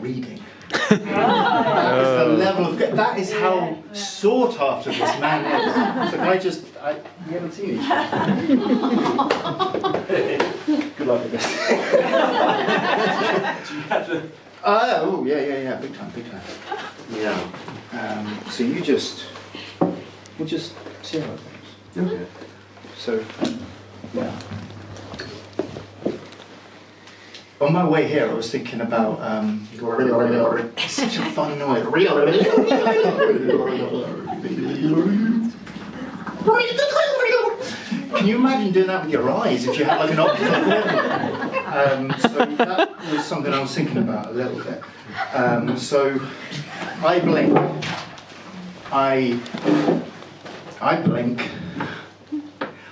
reading. That is the level of, that is how sought after this man is. So you haven't seen each other. Good luck with this. Do you have to? Oh, yeah, big time. Yeah. So we'll just see how it goes. Okay. So, yeah. On my way here, I was thinking about it's such a fun noise. Can you imagine doing that with your eyes if you had like an optical nerve? So that was something I was thinking about a little bit. So I blink. I blink.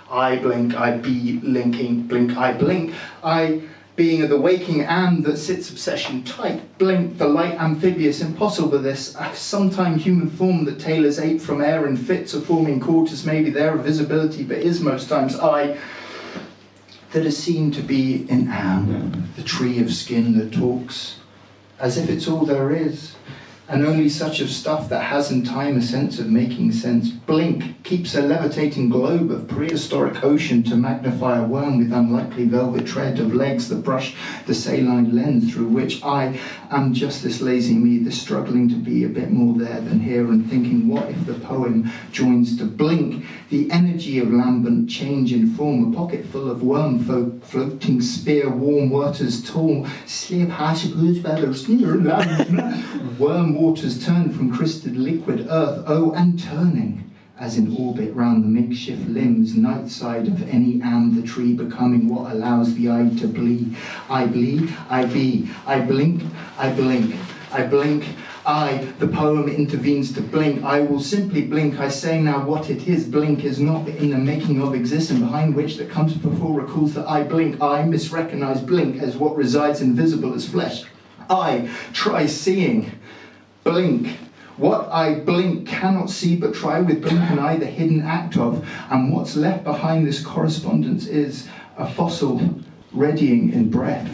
I blink. I be linking. Blink. I blink. I being of the waking and that sits obsession tight, blink the light amphibious impossible with this sometime human form that tailors ape from air and fits of forming quarters maybe there of visibility but is most times I that is seen to be in am the tree of skin that talks as if it's all there is and only such of stuff that has in time a sense of making sense. Blink keeps a levitating globe of prehistoric ocean to magnify a worm with unlikely velvet tread of legs that brush the saline lens through which I am just this lazy me, this struggling to be a bit more there than here and thinking what if the poem joins to blink the energy of lambent change in form, a pocket full of worm folk, floating sphere, warm waters tall, slip hashikus feathers, worm waters turn from crystal liquid earth, oh, and turning, as in orbit round the makeshift limbs, night side of any am the tree becoming what allows the eye to bleed. I bleed, I be, I blink, I blink, I blink, the poem intervenes to blink. I will simply blink. I say now what it is. Blink is not in the making of existence, behind which that comes before recalls that I blink. I misrecognize blink as what resides invisible as flesh. I try seeing. Blink. What I blink cannot see but try with blink and eye the hidden act of, and what's left behind this correspondence is a fossil readying in breath.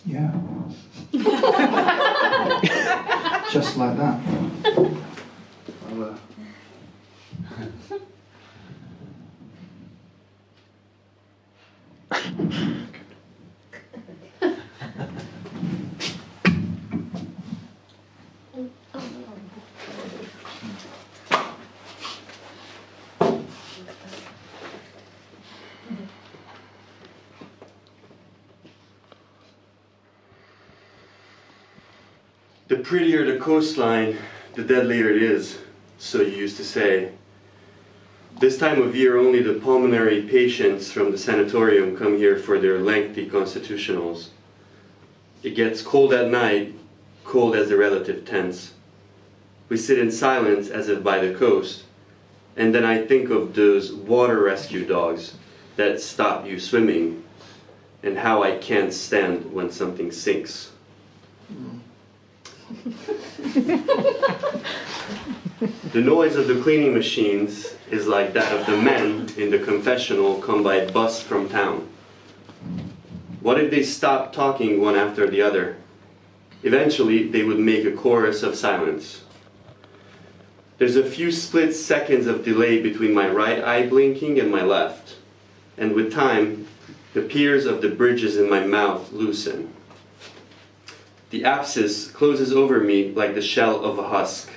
Yeah. Just like that. The prettier the coastline, the deadlier it is, so you used to say. This time of year only the pulmonary patients from the sanatorium come here for their lengthy constitutionals. It gets cold at night, cold as the relative tents. We sit in silence as if by the coast, and then I think of those water rescue dogs that stop you swimming, and how I can't stand when something sinks. The noise of the cleaning machines is like that of the men in the confessional come by bus from town. What if they stopped talking one after the other? Eventually they would make a chorus of silence. There's a few split seconds of delay between my right eye blinking and my left, and with time the piers of the bridges in my mouth loosen. The abscess closes over me like the shell of a husk.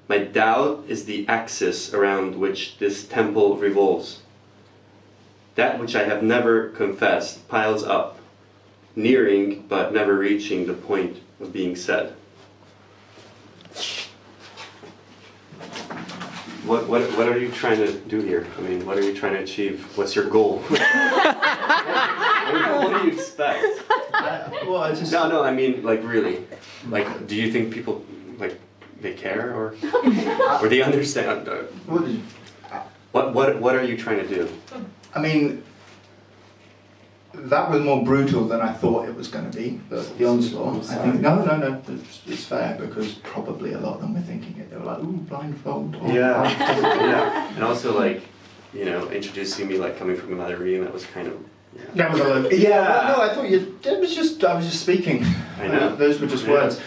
My doubt is the axis around which this temple revolves. That which I have never confessed piles up, nearing but never reaching the point of being said. What are you trying to do here? I mean, what are you trying to achieve? What's your goal? What do you expect? No, I mean, like, really. Like, do you think people, like, they care, or they understand? What are you trying to do? I mean, that was more brutal than I thought it was going to be, the onslaught. I think, no, it's fair, because probably a lot of them were thinking it. They were like, ooh, blindfold. Oh, yeah. And also, like, you know, introducing me, like, coming from another reading, that was kind of That was a load. Yeah. Well, no, I thought you. It was just. I was just speaking. I know. Those were just words.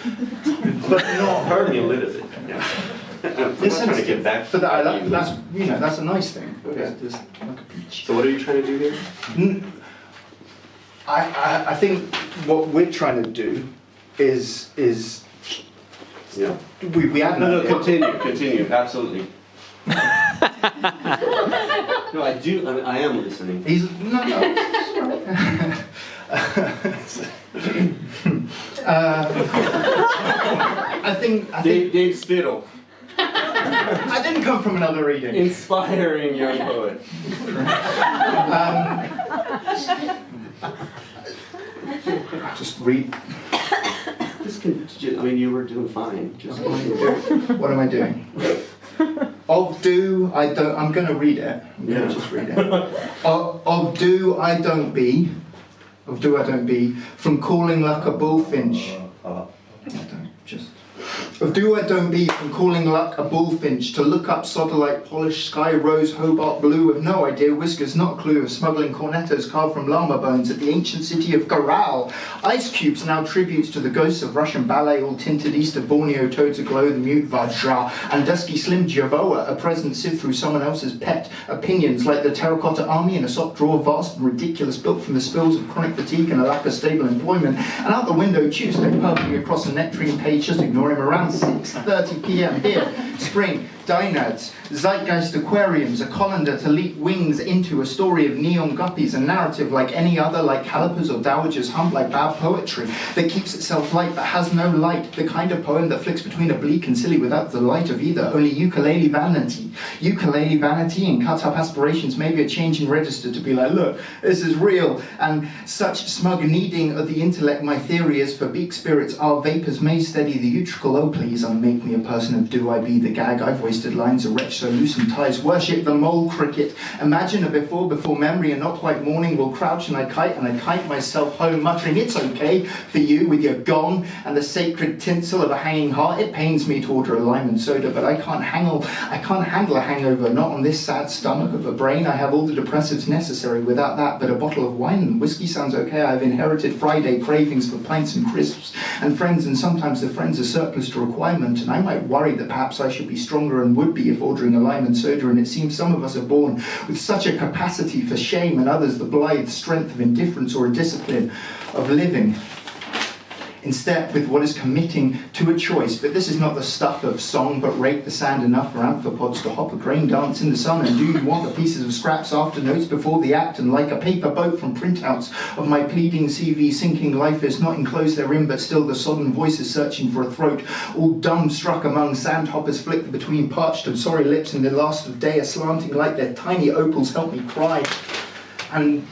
But not. Hurt me a little bit. Yeah. I'm not trying to get back. But at you. that's that's a nice thing. Okay. There's like a peach. So what are you trying to do here? I think what we're trying to do is Yeah. we had No, continue, absolutely. No, I do. I am listening. He's no. I think Dave Spittle, I didn't come from another reading. inspiring young poet. Just read. I mean, you were doing fine. Just What am I doing? Of do I don't. I'm going to read it. I'm going to just read it. Of do I don't be. Of do I don't be. From calling like a bullfinch. Of do I don't be from calling luck a bullfinch to look up sodalite polished sky rose Hobart blue with no idea whiskers not a clue of smuggling cornettos carved from llama bones at the ancient city of Garal. Ice cubes now tributes to the ghosts of Russian ballet all tinted east of Borneo toads aglow the mute Vajra and dusky slim Jerboa a present sieved through someone else's pet opinions like the terracotta army in a sock drawer vast and ridiculous built from the spills of chronic fatigue and a lack of stable employment and out the window Tuesday purpling across a nectarine page just ignore him around 6:30 p.m. here. Spring, dynads, zeitgeist aquariums, a colander to leap wings into a story of neon guppies, a narrative like any other, like calipers or dowagers hump, like bad poetry that keeps itself light but has no light, the kind of poem that flicks between oblique and silly without the light of either, only ukulele vanity and cut up aspirations, maybe a change in register to be like, look, this is real, and such smug kneading of the intellect my theory is for beak spirits our vapors may steady the utricle, oh please unmake me a person of do I be the gag I've wasted lines a wretch so loosen ties worship the mole cricket imagine a before memory and not quite morning will crouch and I kite myself home muttering it's okay for you with your gong and the sacred tinsel of a hanging heart it pains me to order a lime and soda but I can't handle a hangover not on this sad stomach of a brain I have all the depressives necessary without that but a bottle of wine and whiskey sounds okay I've inherited Friday cravings for pints and crisps and friends and sometimes the friends are surplus to requirement and I might worry that perhaps I should be stronger and would be if ordering a lime and soda and it seems some of us are born with such a capacity for shame and others the blithe strength of indifference or a discipline of living in step with what is committing to a choice. But this is not the stuff of song, but rake the sand enough for amphipods to hop a grain dance in the sun. And do you want the pieces of scraps after notes before the act? And like a paper boat from printouts of my pleading CV, sinking life is not enclosed therein, but still the sodden voices searching for a throat. All dumb struck among sandhoppers flicked between parched and sorry lips in the last of day, slanting like their tiny opals help me cry. And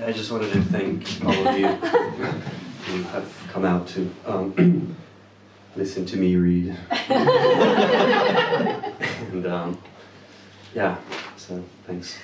I just wanted to thank all of you who have come out to listen to me read. And yeah, so thanks.